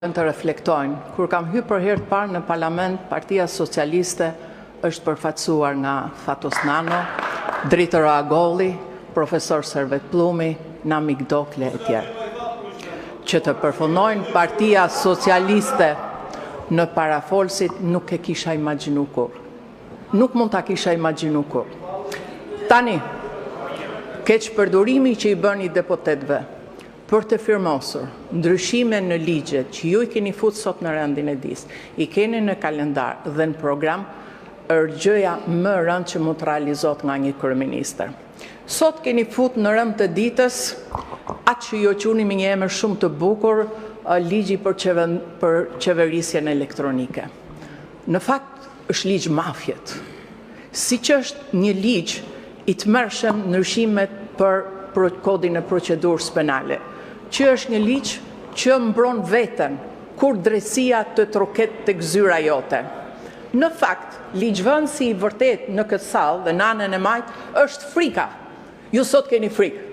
të reflektojnë. Kur kam hyrë për herë të parë në parlament, Partia Socialiste është përfaqësuar nga Fatos Nano, Dritër Agolli, Profesor Servet Plumi, Namik Dokle e tjerë. Që të përfundojnë Partia Socialiste në parafolsit nuk e kisha imagjinu kur. Nuk mund ta kisha imagjinu kur. Tani, keq përdorimi që i bëni deputetëve për të firmosur ndryshime në ligjet që ju i keni fut sot në rendin e dis, i keni në kalendar dhe në program, është gjëja më e rëndë që mund të realizohet nga një kryeministër. Sot keni fut në rënd të ditës atë që ju quani me një emër shumë të bukur, ligji për qeverisjen elektronike. Në fakt është ligj mafjet. Siç është një ligj i tmerrshëm ndryshimet për kodin e procedurës penale, që është një ligj që mbron veten kur drejtësia të troket tek zyra jote. Në fakt, ligjvënësi i vërtet në këtë sallë dhe në anën e majt është frika. Ju sot keni frikë.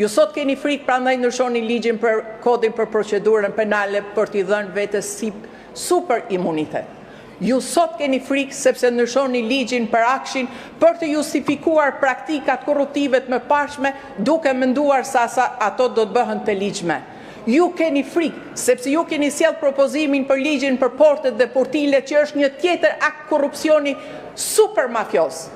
Ju sot keni frikë, prandaj ndryshoni ligjin për kodin për procedurën penale për t'i dhënë vetes si super imunitet. Ju sot keni frikë sepse ndryshoni ligjin për akshin për të justifikuar praktikat korruptive të mëparshme duke menduar se ato do të bëhen të ligjme. Ju keni frikë sepse ju keni sjell propozimin për ligjin për portet dhe portilet që është një tjetër akt korrupsioni super mafios,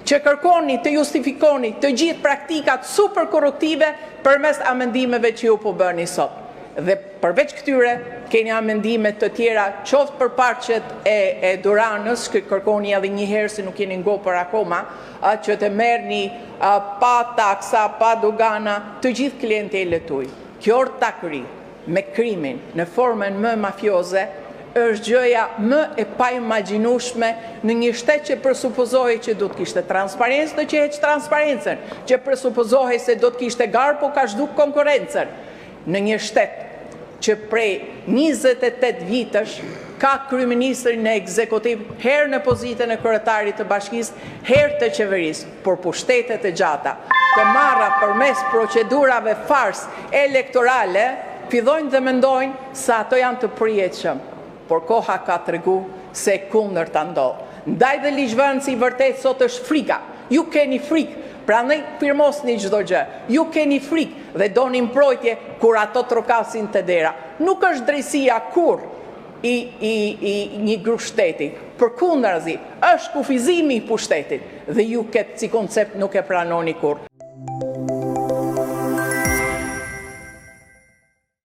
që kërkoni të justifikoni të gjithë praktikat super korruptive përmes amendimeve që ju po bëni sot. Dhe përveç këtyre, keni amendime të tjera, qoftë për parqet e Duranës, që kërkoni edhe një herë se nuk keni ngopur akoma, që të merrni pa taksa, pa dogana, të gjithë klientelët tuaj. Kjo ortakëri me krimin në formën më mafioze është gjëja më e paimagjinueshme në një shtet që presupozohej që do të kishte transparencë, do të heq transparencën, që presupozohej se do të kishte garë, po ka zhduk konkurrencën. Në një shtet që prej 28 vitësh ka kryeministrin e ekzekutiv herë në pozitën e kryetarit të bashkisë, herë të qeverisë, por pushtetet e gjata të marra përmes procedurave fars elektorale, fillojnë dhe mendojnë se ato janë të përjetshëm, por koha ka tregu se kundërta ndodh. Ndaj dhe ligjvënësi i vërtet sot është frika. Ju keni frikë. Prandaj firmosni çdo gjë. Ju keni frikë dhe doni mbrojtje kur ato trokasin të dera. Nuk është drejtësia kur i një grup shteti. Përkundrazi, është kufizimi i pushtetit dhe ju këtë si koncept nuk e pranoni kur.